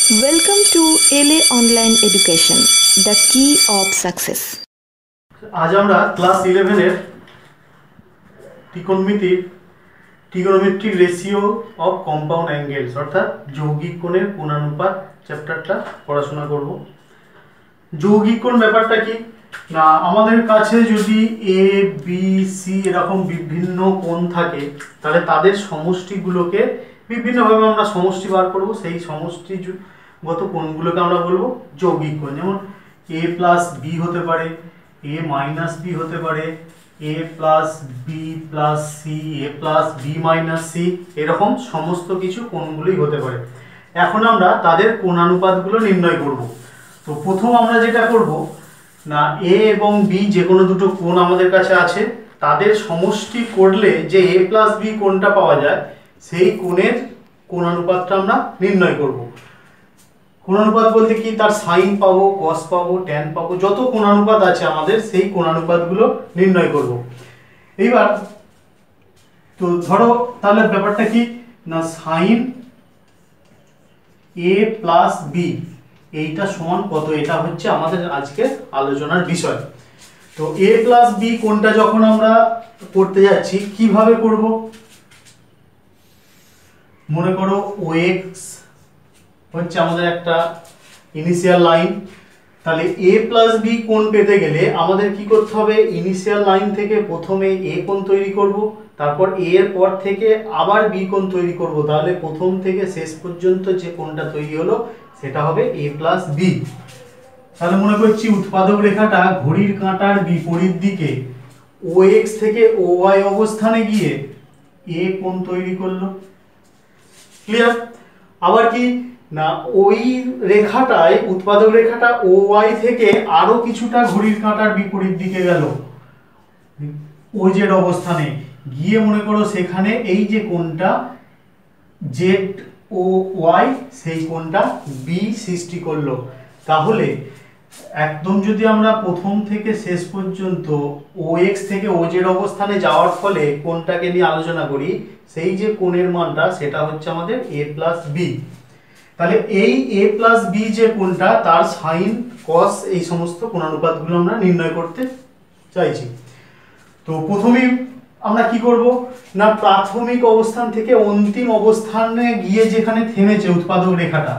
Welcome to LA Online Education, the key of success. आज আমরা class 11 এর trigonometric ratio of compound angles অর্থাৎ যৌগিক কোণের কোণানুপাত চ্যাপ্টারটা পড়াশোনা করব। যৌগিক কোণ ব্যাপারটা কি না, আমাদের কাছে যদি এ বি সি এরকম বিভিন্ন কোণ থাকে তাহলে তাদের সমষ্টিগুলোকে বিভিন্নভাবে আমরা সমষ্টি বার করব। সেই সমষ্টিগত কোণগুলোকে আমরা বলবো যৌগিক কোণ। যেমন এ প্লাস বি হতে পারে, এ মাইনাস বি হতে পারে, এ প্লাস বি প্লাস সি, এ প্লাস বি মাইনাস সি, এরকম সমস্ত কিছু কোণগুলোই হতে পারে। এখন আমরা তাদের কোণানুপাতগুলো নির্ণয় করব। তো প্রথম আমরা যেটা করব না, এ এবং বি যে কোনো দুটো কোণ আমাদের কাছে আছে, তাদের সমষ্টি করলে যে এ প্লাস বি কোণটা পাওয়া যায় সেই কোণের কোণানুপাতটা আমরা নির্ণয় করব। কোণানুপাত বলতে কি, তার সাইন পাবো, কস পাবো, ট্যান পাবো, যত কোণানুপাত আছে আমাদের সেই কোণানুপাতগুলো নির্ণয় করব। এইবার তো ধরো তাহলে ব্যাপারটা কি না, সাইন এ প্লাস বি এইটা সমান কত, এটা হচ্ছে আমাদের আজকে আলোচনার বিষয়। তো এ প্লাস বি কোণটা যখন আমরা করতে যাচ্ছি কিভাবে করব, মনে করো OX হচ্ছে আমাদের একটা ইনিশিয়াল লাইন। তাহলে এ প্লাস বি কোণ পেতে গেলে আমাদের কি করতে হবে, ইনিশিয়াল লাইন থেকে প্রথমে এ কোণ তৈরি করব, তারপর এ এর পর থেকে আবার বি কোণ তৈরি করব। তাহলে প্রথম থেকে শেষ পর্যন্ত যে কোণটা তৈরি হলো সেটা হবে এ প্লাস বি। তাহলে মনে করছি উৎপাদক রেখাটা ঘড়ির কাঁটার বিপরীত দিকে OX থেকে OY অবস্থানে গিয়ে এ কোণ তৈরি করলো। ক্লিয়ার? আবার কি না, ওই রেখাটায় উৎপাদক রেখাটা OY থেকে আরো কিছুটা ঘড়ির কাঁটার বিপরীত দিকে গেল OZ অবস্থানে গিয়ে, মনে করো সেখানে এই যে কোণটা ZOY সেই কোণটা বি সৃষ্টি করলো। তাহলে একদম যদি আমরা প্রথম থেকে শেষ পর্যন্ত OX থেকে OZ অবস্থানে যাওয়ার ফলে কোণটাকে নিয়ে আলোচনা করি, সেই যে কোণের মানটা সেটা হচ্ছে আমাদের a প্লাস বি। তাহলে এই a প্লাস বি যে কোণটা, তার সাইন কস এই সমস্ত কোণানুপাতগুলো আমরা নির্ণয় করতে চাইছি। তো প্রথমেই আমরা কি করব না, প্রাথমিক অবস্থান থেকে অন্তিম অবস্থানে গিয়ে যেখানে থেমেছে উৎপাদক রেখাটা,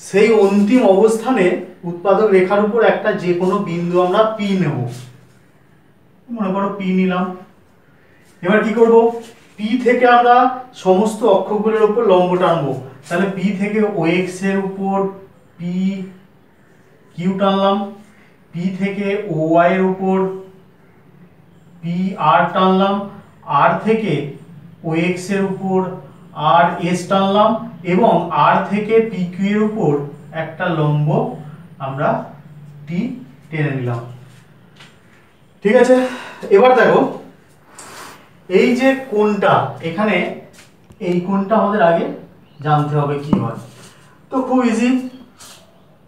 সেই অন্তিম অবস্থানে উৎপাদক রেখার উপর একটা যে কোনো বিন্দু আমরা পি নেব। মনে করো পি নিলাম। এবার কি করব, পি থেকে আমরা সমস্ত অক্ষগুলোর উপর লম্ব টানবো। তাহলে পি থেকে OX এর উপর পি কিউ টানলাম, পি থেকে OY এর উপর পি আর টানলাম, আর থেকে OX এর উপর আর এস টানলাম, এবং আর থেকে পি কিউ এর উপর একটা লম্ব আমরা টি টেনে নিলাম। ঠিক আছে? এবার দেখো এই যে কোণটা, এখানে এই কোণটা আমাদের আগে জানতে হবে কি হয়। তো খুব ইজি,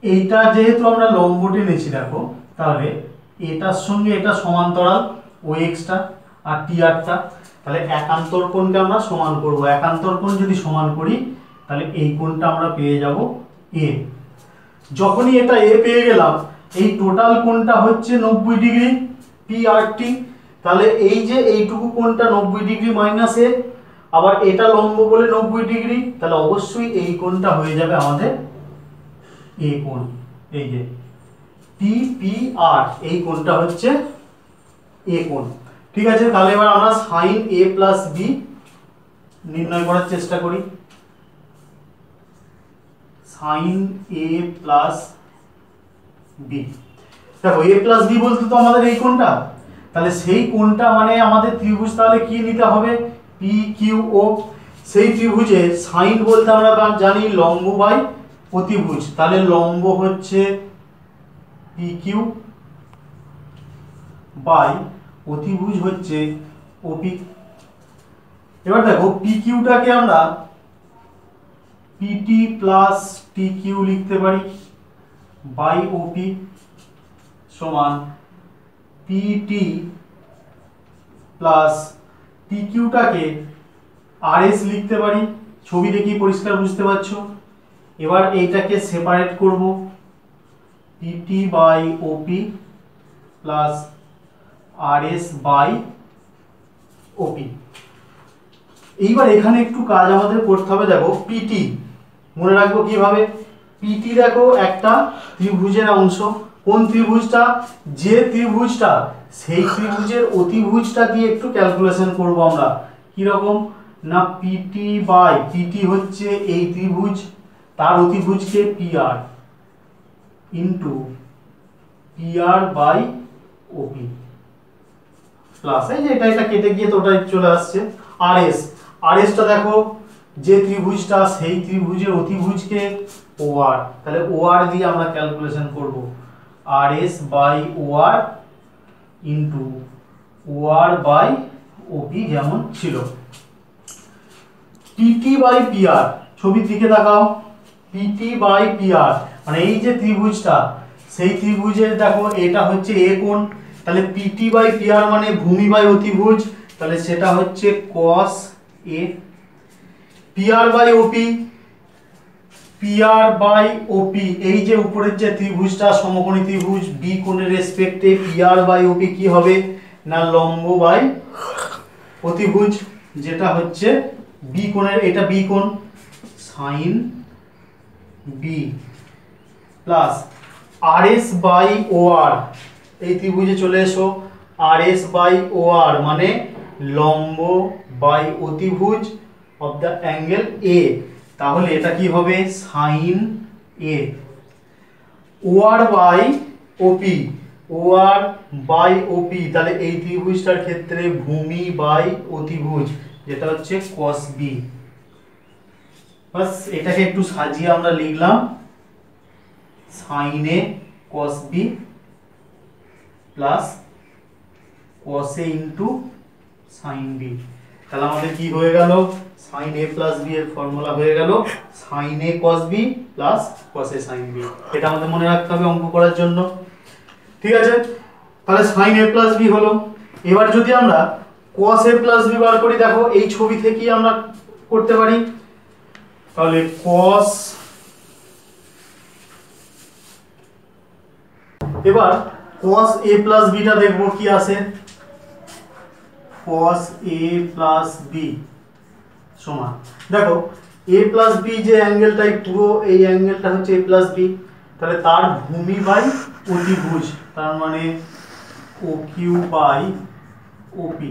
এইটা যেহেতু আমরা লম্ব টেনেছি দেখো, তাহলে এটার সঙ্গে এটা সমান্তরাল OX টা আর টি আরটা, তাহলে একান্তর কোণকে আমরা সমান করব। একান্তর কোণ যদি সমান করি তাহলে এই কোণটা আমরা পেয়ে যাব এ। যখনই এটা এ পেয়ে গেলাম, এই টোটাল কোণটা হচ্ছে 90 ডিগ্রি পি আর টি। তাহলে এই যে এইটুকু কোণটা 90 ডিগ্রি মাইনাস এ, আবার এটা লম্ব বলে 90 ডিগ্রি, তাহলে অবশ্যই এই কোণটা হয়ে যাবে আমাদের এ কোণ। এই যে টি পি আর, এই কোণটা হচ্ছে এ কোণ। ঠিক আছে? তাহলে এবার আমরা সাইন এ প্লাস বি নির্ণয় করার চেষ্টা করি। সাইন এ প্লাস বি, দেখো এ প্লাস বি বলতে তো আমাদের এই কোণটা, তাহলে সেই কোণটা মানে আমাদের ত্রিভুজ, তাহলে কি নিতে হবে, পি কিউ ও। সেই ত্রিভুজে সাইন বলতে আমরা জানি লম্ব বাই অতিভুজ, তাহলে লম্ব হচ্ছে পি কিউ বাই অতিভুজ হচ্ছে ওপি। এবার দেখো পি কিউটাকে আমরা পিটি প্লাস টি কিউ লিখতে পারি বাই ওপি সমান পিটি প্লাস টি কিউটাকে আর এস লিখতে পারি। ছবি দেখি পরিষ্কার বুঝতে পারছো, এবার এইটাকে সেপারেট করব, PT by OP plus RS by OP. এইবার এখানে একটু কাজ আমাদের করতে হবে। দেখো পিটি মনে রাখবো কিভাবে, পিটি দেখো একটা ত্রিভুজের অংশ। কোন ত্রিভুজটা? যে ত্রিভুজটা, সেই ত্রিভুজের অতিভুজটা দিয়ে একটু ক্যালকুলেশন করব আমরা। কি রকম না, পিটি বাই, পিটি হচ্ছে এই ত্রিভুজ, তার অতিভুজকে PR into PR by OP plus, এই যে এটা কেটে গিয়ে তো ওটাই চলে আসছে আরএস। আরএসটা দেখো যে ত্রিভুজটা, সেই ত্রিভুজের অতিভুজকে ওআর, তাহলে ওআর দিয়ে আমরা ক্যালকুলেশন করব, RS by OR into OR by OP যেমন ছিল। পিটি বাই পিআর, ছবির দিকে তাকাও, পিটি বাই পিআর মানে এই যে ত্রিভুজটা, সেই ত্রিভুজের দেখো এটা হচ্ছে এ কোণ, তাহলে পিটি বাই পিআর মানে ভূমি বাই অতিভুজ, তাহলে সেটা হচ্ছে cos A. PR by OP, PR by OP এই যে উপরের যে ত্রিভুজটা সমকোণী ত্রিভুজ, বি কোণের রেসপেক্টে পিআর বাই ওপি কি হবে না লম্ব বাই অতিভুজ, যেটা হচ্ছে বি কোণের, এটা বি কোণ, sine B plus RS by OR, এই ত্রিভুজে চলে এসো, আরএস বাই ওআর মানে লম্ব বাই অতিভুজ অফ দ্য অ্যাঙ্গেল এ, তাহলে এটা কি হবে sine A. OR by OP, OR by OP তাহলে এই ত্রিভুজটার ক্ষেত্রে ভূমি বাই অতিভুজ, যেটা হচ্ছে cos বি। বাস এটাকে একটু সাজিয়ে আমরা লিখলাম sign A cos B plus cos A into sign B. তাহলে আমাদের কি হয়ে গেল, সাইন এ প্লাস বি এর ফর্মুলা হয়ে গেল sign A cos B plus cos A sign B. এটা আমাদের মনে রাখতে হবে অঙ্ক করার জন্য, ঠিক আছে। তাহলে সাইন এ প্লাস বি হলো। এবার যদি আমরা cos এ প্লাস বি বার করি, দেখো এই ছবি থেকেই আমরা করতে পারি, তাহলে cos, এবার cos a প্লাস বিটা দেখবো কি আসে, cos a প্লাস বি সমান, দেখো a প্লাস বি যে অ্যাঙ্গেলটাই পুরো এই অ্যাঙ্গেলটা হচ্ছে a প্লাস বি, তাহলে তার ভূমি বাই অতিভুজ, তার মানে OQ বাই OP।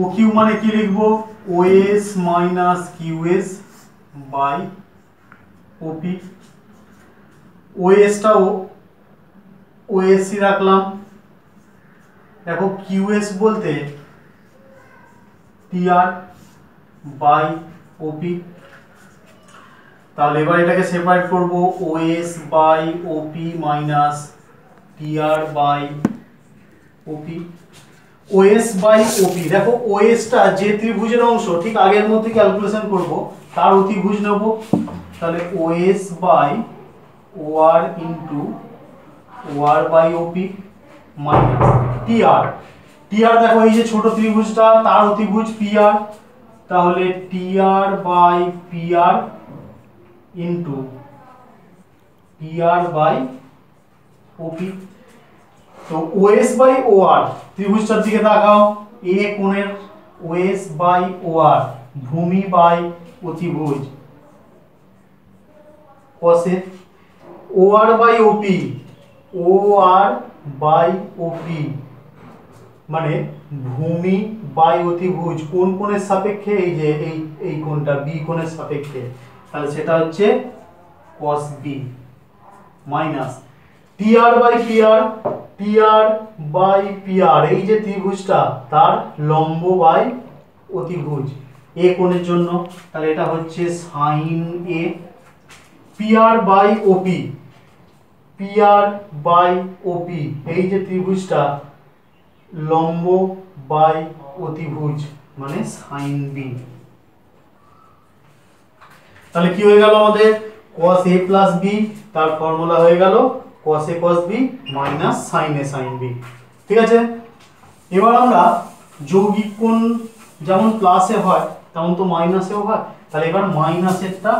OQ মানে কি লিখবো, OS minus QS by OP। OS টাও OSC রাখলাম, দেখো QS বলতে PR বাই OP। তাহলে এবার এটাকে সেপারেট করব, OS by OP minus PR by OP। OS by OP, দেখো OS টা যে ত্রিভুজের অংশ ঠিক আগের মতো ক্যালকুলেশন করব, তার অতিভুজ নেব, তাহলে OS by OR into OR by OP minus TR। TR দেখো এই যে ছোট ত্রিভুজটা, তার অতিভুজ PR, তাহলে TR by PR into PR by OP। তো OS বাই OR ত্রিভুজটার দিকে তাকাও, এ কোণের OS বাই OR ভূমি বাই অতিভুজ cos A, OR by OP, OR by OP মানে ভূমি বাই অতিভুজ কোন কোণের সাপেক্ষে, এই যে এই কোণটা বি কোণের সাপেক্ষে, তাহলে সেটা হচ্ছে cos B minus TR by PR, TR by PR এই যে ত্রিভুজটা তার লম্ব বাই অতিভুজ এ কোণের জন্য, তাহলে এটা হচ্ছে sine A. PR by OP, PR by OP এই যে ত্রিভুজটা লম্ব বাই অতিভুজ মানে সাইন বি। তাহলে কি হয়ে গেল আমাদের cos a প্লাস বি, তার ফর্মুলা হয়ে গেল cos a cos b minus sin a sin b, ঠিক আছে। এবার আমরা যৌগিক কোণ যেমন প্লাসে হয় তেমন তো মাইনাসেও হয়, তাহলে এবার মাইনাসেরটা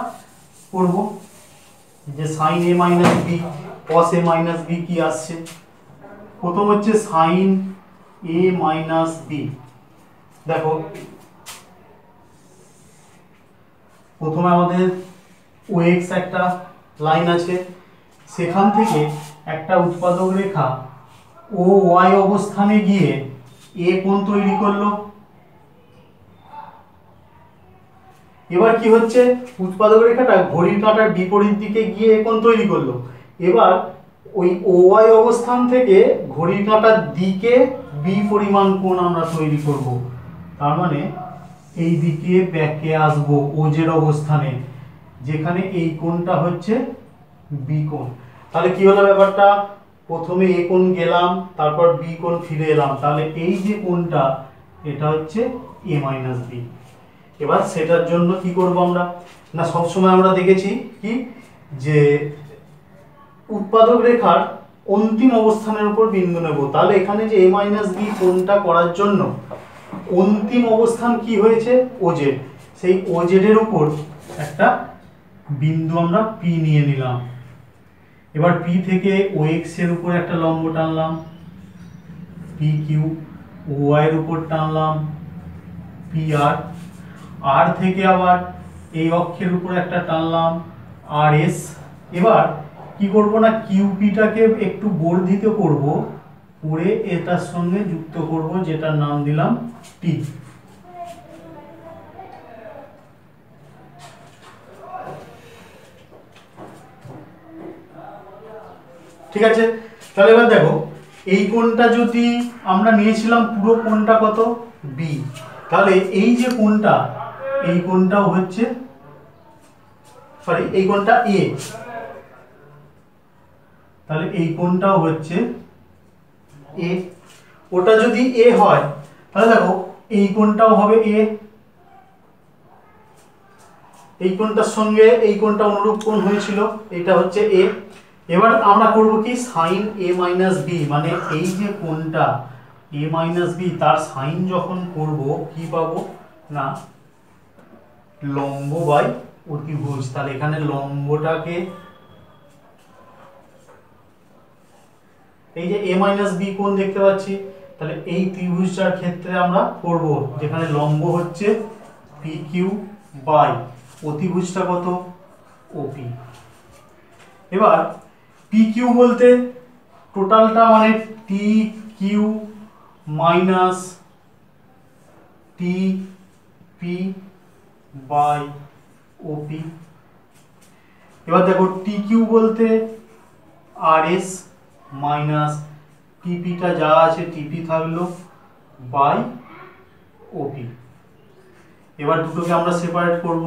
করব যে সাইন এ মাইনাস বি কস এ মাইনাস বি কি আসছে। প্রথম হচ্ছে সাইন এ মাইনাস বি। দেখো প্রথমে আমাদের ও এক্স একটা লাইন আছে, সেখান থেকে একটা উৎপাদক রেখা ও ওয়াই অবস্থানে গিয়ে এ কোণ তৈরি করলো। এবার কি হচ্ছে, উৎপাদক রেখাটা ঘড়ির কাঁটার বিপরীত দিকে গিয়ে এ কোণ তৈরি করলো। এবার ওই ও ওয়াই অবস্থান থেকে ঘড়ির কাঁটার দিকে বি পরিমাণ কোণ আমরা তৈরি করব। তার মানে এই দিকে ব্যাকে আসবো ওজের অবস্থানে, যেখানে এই কোণটা হচ্ছে বি কোণ। তাহলে কি হলো ব্যাপারটা, প্রথমে এ কোণ গেলাম, তারপর বি কোণ ফিরে এলাম, তাহলে এই যে কোণটা এটা হচ্ছে এ মাইনাস বি। এবার সেটার জন্য কি করব আমরা না, সবসময় আমরা দেখেছি কি যে উৎপাদক রেখার অন্তিম অবস্থানের উপর বিন্দু নেব। তাহলে এখানে যে এ মাইনাস বি কোণটা করার জন্য অন্তিম অবস্থান কি হয়েছে, ওজেড। সেই ওজেডের উপর একটা বিন্দু আমরা পি নিয়ে নিলাম। এবার পি থেকে ও এক্স এর উপর একটা লম্ব টানলাম পি কিউ, ও ওয়াই এর উপর টানলাম পি আর, আর থেকে আবার এই অক্ষের উপর একটা টানলাম আর এস। এবার কি করব না, কিউপিটাকে একটু বর্ধিত করব, করে এটার সঙ্গে যুক্ত করব, যেটার নাম দিলাম টি। ঠিক আছে, তাহলে এবার দেখো এই কোণটা যদি আমরা নিয়েছিলাম পুরো কোণটা কত বি, তাহলে এই যে কোণটা, এই কোণটাও হচ্ছে সরি এই কোণটা এ, তাহলে এই কোণটাও হচ্ছে এ। ওটা যদি এ হয় তাহলে দেখো এই কোণটাও হবে এ, এই কোণটার সঙ্গে এই কোণটা অনুরূপ কোণ হয়েছিল, এটা হচ্ছে এ। এবার আমরা করব কি, সাইন এ মাইনাস বি, মানে এই যে কোণটা এ মাইনাস বি তার সাইন যখন করব কি পাবো না, লম্ব বাই অতিভুজ। তাহলে এখানে লম্বটাকে এই যে এ মাইনাস বি কোণ দেখতে পাচ্ছি, তাহলে এই ত্রিভুজটার ক্ষেত্রে আমরা করব যেখানে লম্ব হচ্ছে পি কিউ বাই অতিভুজটা কত ওপি। এবার পি কিউ বলতে টোটালটা মানে T Q minus T P by OP. এবার দেখো টি কিউ বলতে আর এস মাইনাস টিপিটা যা আছে টিপি থাকলো বাই ওপি। এবার দুটোকে আমরা সেপারেট করব,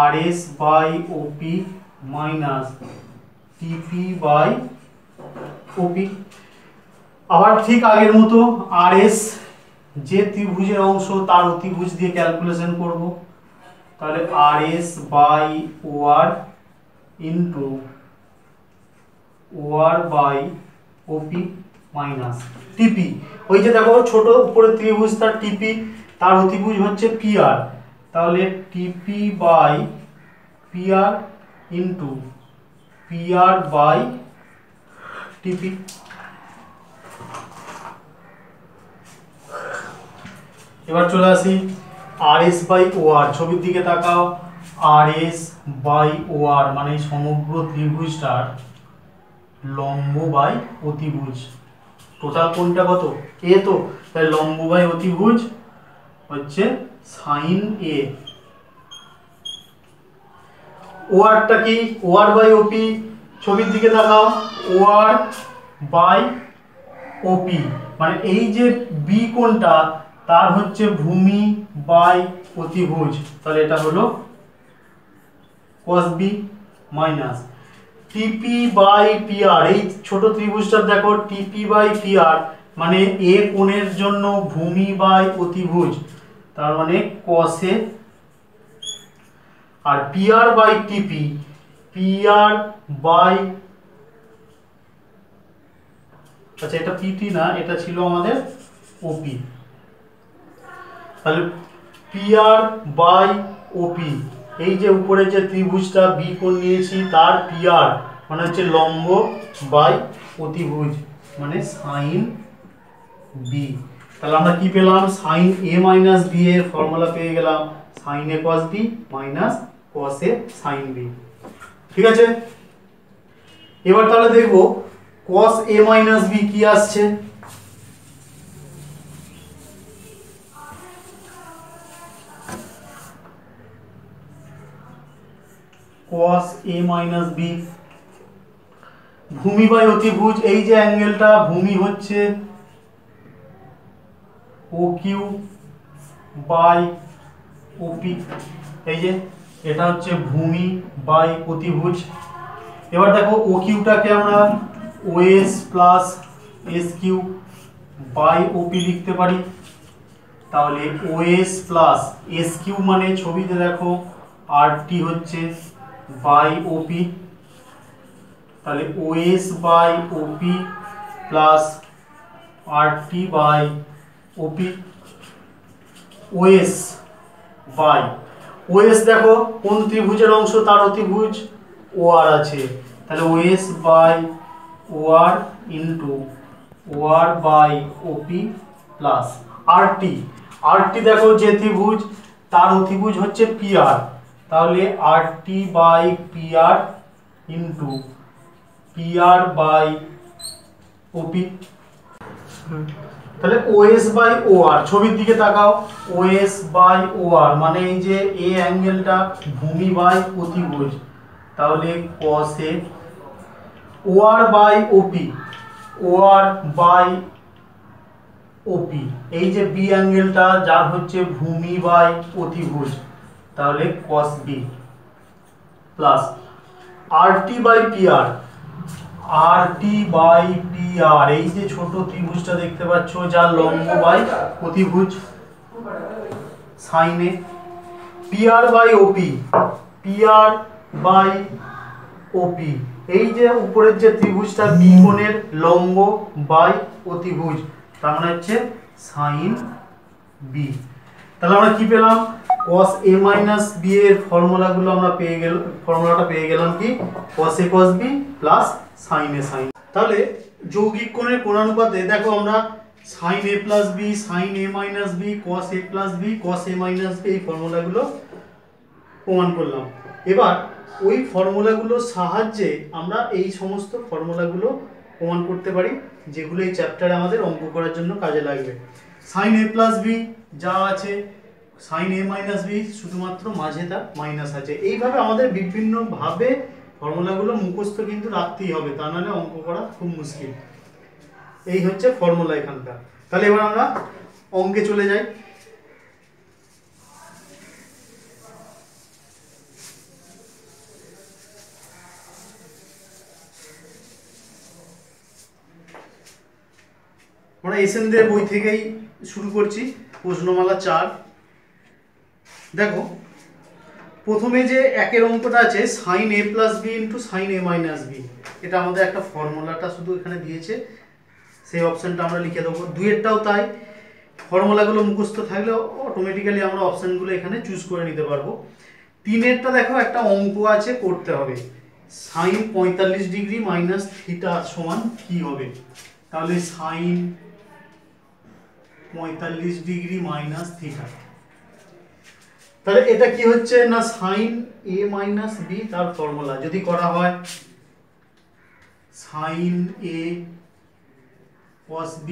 আর এস বাই ওপি মাইনাস টিপি বাই ওপি। আবার ঠিক আগের মতো আর এস যে ত্রিভুজের অংশ তার অতিভুজ দিয়ে ক্যালকুলেশন করব। তাহলে R S by O R into O R by OP minus TP. ওই যে দেখো ছোট উপরে ত্রিভুজ তার টিপি, তার অতিভুজ হচ্ছে পি আর, তাহলে TP by P R into P R by TP. এবার চলে আসি আর এস বাই ও আর, ছবির দিকে তাকাও, আর এস বাই ও আর মানে সমগ্র ত্রিভুজটার লম্ব বাই অতিভুজ। টোটাল কোণটা কত এ, তো তাই লম্ব বাই অতিভুজ হচ্ছে সাইন এ। ও আরটা কি, ও আর বাই ওপি, ছবির দিকে তাকাও, ও আর বাই ওপি মানে এই যে বি কোণটা তার হচ্ছে ভূমি বাই অতিভুজ, তাহলে এটা হলো cos বি মাইনাস টিপি বাই পি আর। এই ছোট ত্রিভুজটা দেখো টিপি বাই পি আর মানে এ কোণের জন্য ভূমি বাই অতিভুজ, তার মানে cos এ, আর P R by TP, P R by, আচ্ছা এটা পিটি না, এটা ছিল আমাদের ওপি। তাহলে পি আর বাই ওপি এই যে উপরে যে ত্রিভুজটা বি কোণ নিয়েছি তার পিআর মানে হচ্ছে লম্ব বাই অতিভুজ মানে সাইন বি। তাহলে আমরা কি পেলাম, সাইন এ মাইনাস বি এর ফর্মুলা পেয়ে গেলাম সাইন এ কস বি মাইনাস কস এ সাইন বি। ঠিক আছে, এবার তাহলে দেখবো কস এ মাইনাস বি কি আসছে। cos a minus b ভূমি বাই অতিভুজ, এই যে অ্যাঙ্গেলটা ভূমি হচ্ছে OQ বাই OP, এই যে এটা হচ্ছে ভূমি বাই অতিভুজ। এবার দেখো OQ টাকে আমরা OS plus SQ by OP লিখতে পারি। তাহলে OS প্লাস SQ মানে ছবিতে দেখো RT হচ্ছে বাই OP, তাহলে OS by OP plus RT by OP। OS by OS দেখো কোন ত্রিভুজের অংশ, তার অতিভুজ OR আছে, তাহলে OS by OR into OR by OP plus RT দেখো যে ত্রিভুজ তার অতিভুজ হচ্ছে PR, তাহলে RT by PR into PR by OP। তাহলে OS বাই OR ছবির দিকে তাকাও, OS বাই OR মানে এই যে এই অ্যাঙ্গেলটা ভূমি বাই অতিভুজ, তাহলে cos A। OR by OP, OR by OP এই যে B অ্যাঙ্গেলটা যার হচ্ছে ভূমি বাই অতিভুজ, তাহলে cos B plus RT by PR, RT by PR এই যে ছোট ত্রিভুজটা দেখতে পাচ্ছ যার লম্ব বাই অতিভুজ sin A। PR by OP, PR by OP এই যে উপরের যে ত্রিভুজটা B কোণের লম্ব বাই অতিভুজ, তার মানে হচ্ছে sin B। তাহলে আমরা কি পেলাম, cos A minus B এর ফর্মুলাগুলো আমরা পেয়ে গেলাম, ফর্মুলাটা পেয়ে গেলাম কি cos A cos B plus sin A sin। তাহলে যৌগিক কোণের কোণানুপাতে দেখো আমরা sin A plus B, sin A minus B, cos A plus B, cos A minus B এই ফর্মুলাগুলো প্রমাণ করলাম। এবার ওই ফর্মুলাগুলোর সাহায্যে আমরা এই সমস্ত ফর্মুলাগুলো প্রমাণ করতে পারি যেগুলো এই চ্যাপ্টারে আমাদের অঙ্ক করার জন্য কাজে লাগবে। sin A plus B যা আছে, sin A minus B শুধুমাত্র মাঝে তার মাইনাস আছে। এইভাবে আমাদের বিভিন্নভাবে ফর্মুলাগুলো মুখস্থ কিন্তু রাখতেই হবে, তা নাহলে অঙ্ক করা খুব মুশকিল। এই হচ্ছে ফর্মুলা এখানকার। তাহলে এবার আমরা অঙ্কে চলে যাই। আমরা এসএন দের বই থেকেই শুরু করছি, প্রশ্নমালা 4। দেখো প্রথমে যে একের অঙ্কটা আছে sin A plus B into sin A minus B, এটা আমাদের একটা ফর্মুলাটা শুধু এখানে দিয়েছে, সেই অপশনটা আমরা লিখে দেবো। দুইয়েরটাও তাই, ফর্মুলাগুলো মুখস্থ থাকলে অটোমেটিক্যালি আমরা অপশনগুলো এখানে চুজ করে নিতে পারবো। তিনেরটা দেখো একটা অঙ্ক আছে করতে হবে, sin 45 ডিগ্রি মাইনাস থিটা সমান কি হবে, তাহলে sin 45 ডিগ্রি মাইনাস থিটা, তাহলে এটা কি হচ্ছে না sin A minus B তার ফর্মুলা যদি করা হয় sin A cos B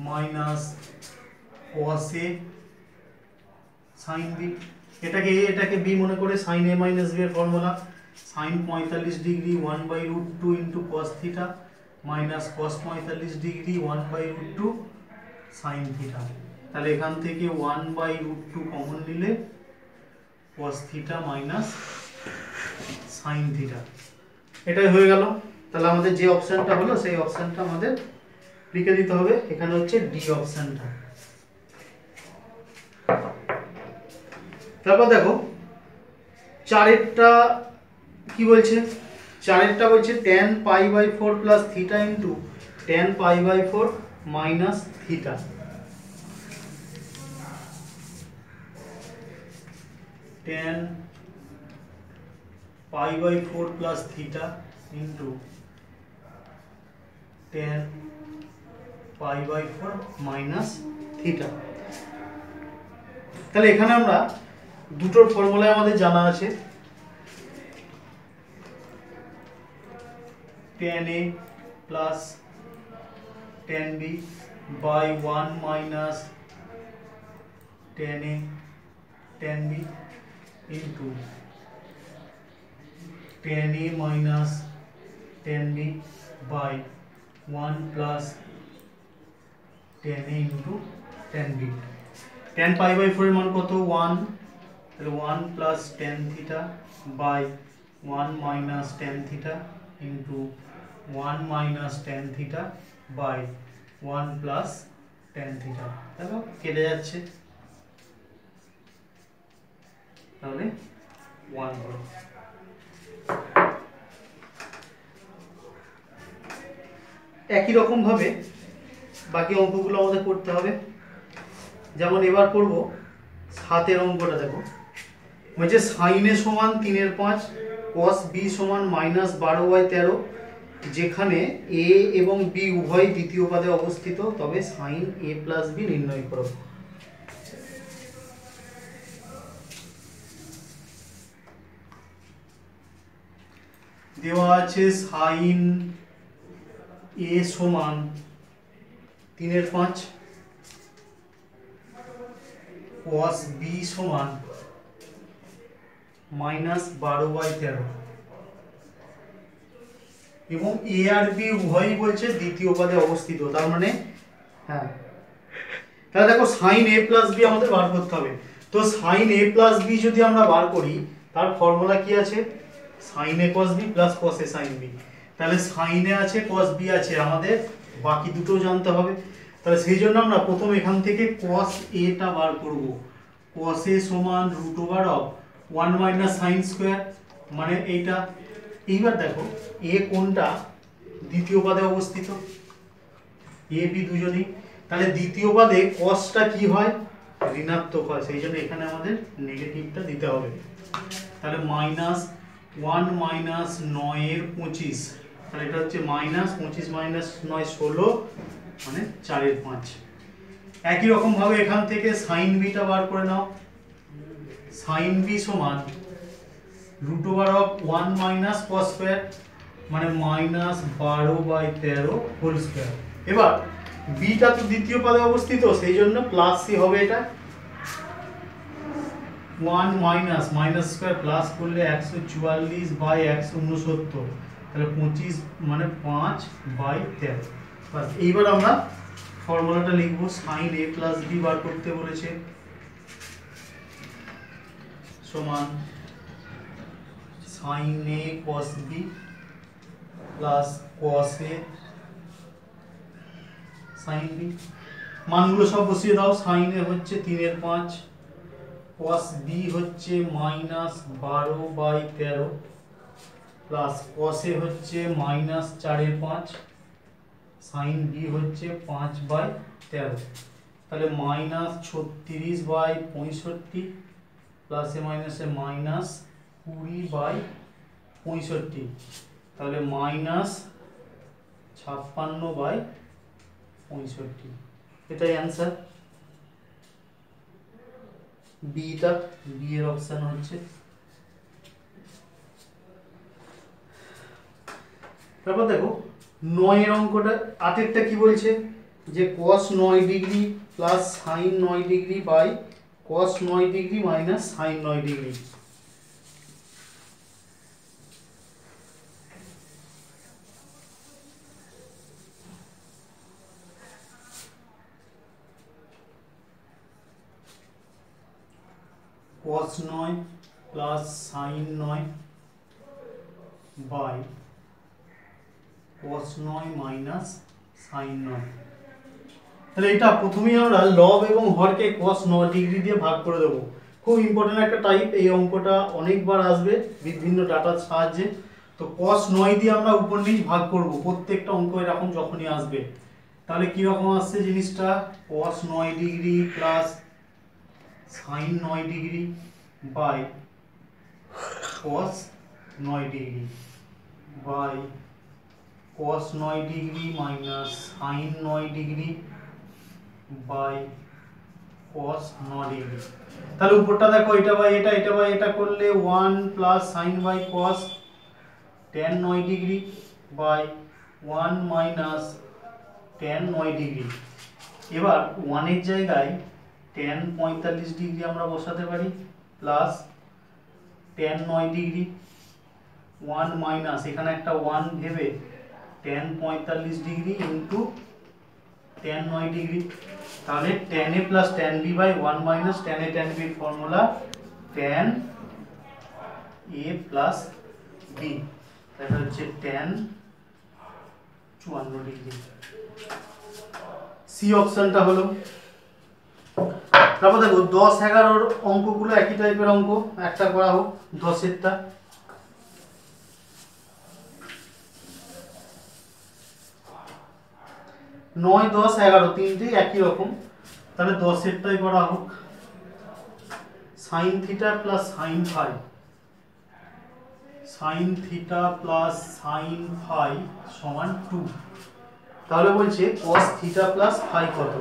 minus cos A sin B, এটাকে A এটাকে B মনে করে sin A minus B এর formula sin 45 degree 1/√2 into cos theta minus cos 45 degree 1/√2 sin theta। তাহলে এখান থেকে 1/√2 কমন নিলে cos theta minus sin theta, এটাই হয়ে গেল। তাহলে আমাদের যে অপশনটা হলো সেই অপশনটা আমাদের লিখে দিতে হবে, এখানে হচ্ছে ডি অপশনটা। তারপর দেখো চারেরটা কি বলছে, চারেরটা বলছে tan π/4 plus theta into tan π/4 minus theta. tan π/4 plus theta into tan π/4 minus theta. তাহলে এখানে আমরা দুটোর ফর্মুলা আমাদের জানা আছে, tan a plus tan b by 1 minus tan a tan b into tan a minus tan b by 1 plus tan a into tan b। tan π/4 এর মান কত? 1, তাহলে 1 plus tan theta by 1 minus tan theta into 1 minus tan theta by 1 plus tan theta. দেখো কেটে যাচ্ছে, তাহলে 1 হলো। একই রকম ভাবে বাকি অঙ্কগুলো আমাদের করতে হবে। যেমন এবার করব 7 অঙ্কটা। দেখো বলছে sin a সমান 3/5 cos b সমান -12/13, যেখানে a এবং b উভয় দ্বিতীয় পদে অবস্থিত, তবে sin a প্লাস b নির্ণয় করো। দেওয়া আছে sin a সমান 3/5, cos b সমান -12/13 এবং a আর b উভয়ই বলছে দ্বিতীয় পদে অবস্থিত, তার মানে হ্যাঁ, তাহলে দেখো sin a প্লাস b আমাদের বার করতে হবে। তো sin a প্লাস b যদি আমরা বার করি, তার ফর্মুলা কি আছে? sin a cos b plus cos a sin b। তাহলে sin a আছে, cos b আছে, আমাদের বাকি দুটো জানতে হবে। তাহলে সেই জন্য আমরা প্রথম এখান থেকে cos a টা বার করব। cos a সমান √1 মাইনাস sin স্কয়ার, মানে এইটা। এইবার দেখো a কোনটা দ্বিতীয় পদে অবস্থিত, a b দুজনেই, তাহলে দ্বিতীয় পদে cosটা কি হয়? ঋণাত্মক হয়, সেই জন্য এখানে আমাদের নেগেটিভটা দিতে হবে। তাহলে -1 মাইনাস 9 এর 25, তাহলে এটা হচ্ছে -25 মাইনাস 9 16, মানে 4/5। একই রকম ভাবে এখান থেকে sin b টা বার করে নাও। sin b সমান √1 মাইনাস cos স্কয়ার, মানে -12/13 হোল স্কয়ার। এবার b টা তো দ্বিতীয় পদে অবস্থিত, সেই জন্য প্লাস c হবে। এটা 1 মাইনাস মাইনাস স্কয়ার প্লাস করলে 144/169, তাহলে 25 মানে 5/13। বাস, এইবার আমরা ফর্মুলাটা লিখব। sin a প্লাস b বার করতে বলেছে, সমান sin a cos b plus cos a sin b। মানগুলো সব বসিয়ে দাও। sin a হচ্ছে 3/5, cos b হচ্ছে -12/13 প্লাস cos a হচ্ছে -4/5, sin b হচ্ছে 5/13, তাহলে -36/65 প্লাস এ মাইনাসে -20/65, তাহলে -56/65। এটাই অ্যান্সার। বিটা, বি এর অপশন হচ্ছে। তারপর দেখো 9 এর অঙ্কটা, 8 এরটা কি বলছে? যে cos 9 degree plus sin 9 degree by cos 9 degree minus sin 9 degree. cos 9 plus sin 9 by cos 9 minus sin 9। তাহলে এটা প্রথমেই আমরা লব এবং হরকে cos 9 ডিগ্রি দিয়ে ভাগ করে দেবো। খুব ইম্পর্টেন্ট একটা টাইপ, এই অঙ্কটা অনেকবার আসবে বিভিন্ন ডাটার সাহায্যে। তো cos 9 দিয়ে আমরা উপর নিচ ভাগ করব প্রত্যেকটা অঙ্ক এরকম যখনই আসবে। তাহলে কি রকম আসছে জিনিসটা? cos 9 degree plus sin 9 degree by cos 9 degree by cos 9 degree minus sin 9 degree by cos 9 degree. তাহলে উপরটা দেখো এটা বাই এটা, এটা বাই এটা করলে 1 plus sin by cos tan 9 degree by 1 minus tan 9 degree. এবার 1 এর জায়গায় tan 45 ডিগ্রি আমরা বসাতে পারি প্লাস tan 9 ডিগ্রি 1 মাইনাস এখানে একটা 1 ভেবে tan 45 degree into tan 9 degree. তাহলে tan a plus tan b by 1 minus tan a tan b এর formula tan a plus b, এটা হচ্ছে tan 54 ডিগ্রি। সি অপশনটা হলো। তারপর দেখো 10 11 এর অঙ্কগুলো একই টাইপের অঙ্ক, একটা করা হোক 10 এরটা। 9 10 11 তিনটেই একই রকম, তাহলে 10 এরটাই করা হোক। sin theta plus sin phi, sin theta plus sin phi সমান 2। তাহলে বলছে cos থিটা প্লাস ফাই কত?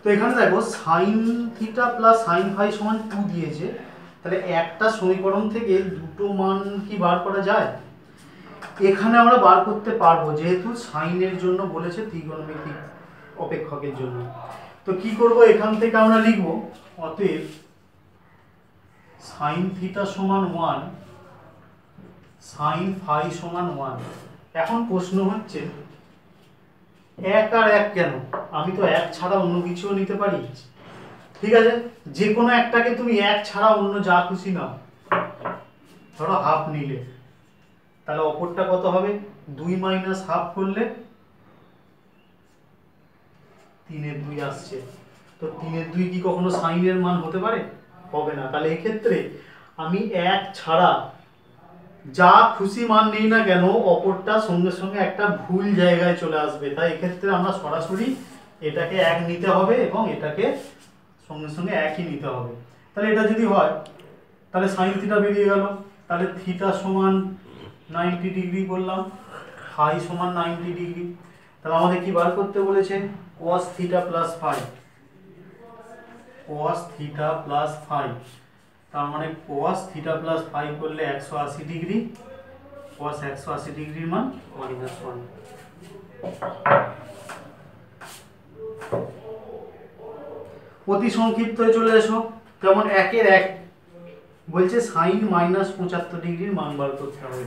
তো এখানে দেখো sin theta plus sin phi সমান 2 দিয়েছে, তাহলে একটা সমীকরণ থেকে দুটো মান কি বার করা যায়? এখানে আমরা বার করতে পারবো, যেহেতু সাইন এর জন্য বলেছে ত্রিগোণমিতিক অপেক্ষকের জন্য। তো কি করব, এখান থেকে আমরা লিখব অতএব sin থিটা সমান 1 sin ফাই সমান 1। এখন প্রশ্ন হচ্ছে 1 আর 1 কেন? আমি তো 1 ছাড়া অন্য কিছুও নিতে পারি। ঠিক আছে, যে কোনো একটাকে তুমি 1 ছাড়া অন্য যা খুশি নাও, ধরো হাফ নিলে, তাহলে অপরটা কত হবে? 2 মাইনাস হাফ করলে 3 এর 2 আসছে। তো 3 এর 2 কি কখনো সাইনের মান হতে পারে? হবে না। তাহলে এই ক্ষেত্রে আমি 1 ছাড়া যা খুশি মান নেই না কেন, অপরটা সঙ্গে সঙ্গে একটা ভুল জায়গায় চলে আসবে। তাই এক্ষেত্রে আমরা সরাসরি এটাকে 1 নিতে হবে এবং এটাকে সঙ্গে সঙ্গে 1ই নিতে হবে। তাহলে এটা যদি হয় তাহলে সাইন থিটা বেরিয়ে গেল। তাহলে থিটা সমান 90 ডিগ্রি করলাম, ফাই সমান 90 ডিগ্রি। তাহলে আমাদের কি বার করতে বলেছে? cos theta plus phi, cos theta plus phi. তার মানে cos থিটা প্লাস ফাই করলে 180 ডিগ্রি, cos 180 ডিগ্রির মান -1। অতি সংক্ষিপ্ত চলে এসো। যেমন 1 এর 1 বলছে সাইন -75 ডিগ্রির মান বার করতে হবে।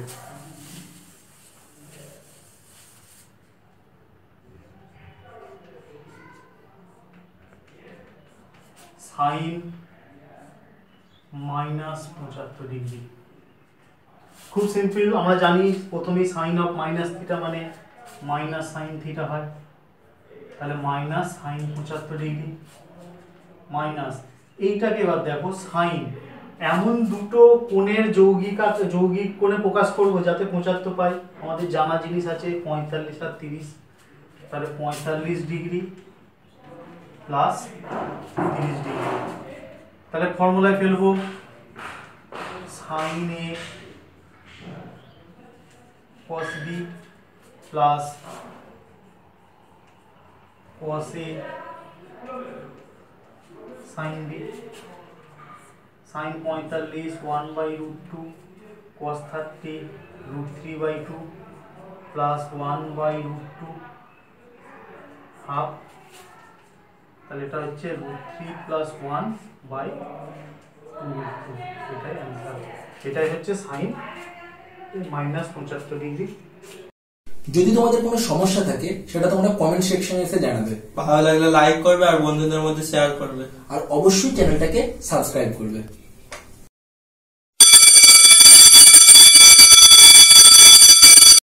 সাইন -75 ডিগ্রি খুব সিম্পল, আমরা জানি প্রথমেই সাইন অফ মাইনাস থিটা মানে মাইনাস সাইন থিটা হয়। তাহলে মাইনাস সাইন 75 ডিগ্রি মাইনাস এইটাকে এবার দেখো সাইন, এমন দুটো কোণের যৌগিক কোণে প্রকাশ করব যাতে 75 পাই। আমাদের জানা জিনিস আছে 45 আর 30, তাহলে 45 ডিগ্রি প্লাস 30 ডিগ্রি। তাহলে ফর্মুলায় ফেলবো sine A cos b plus cos a sin b। sin 45 1/√2 cos 30 √3/2 plus 1/√2 half. তাহলে এটা হচ্ছে √3 প্লাস 1/√2। এটাই অ্যান্সার। এটাই হচ্ছে সাইন -75 ডিগ্রি। যদি তোমাদের কোনো সমস্যা থাকে সেটা তোমরা কমেন্ট সেকশনে এসে জানাবে। ভালো লাগলে লাইক করবে আর বন্ধুদের মধ্যে শেয়ার করবে, আর অবশ্যই চ্যানেলটাকে সাবস্ক্রাইব করবে।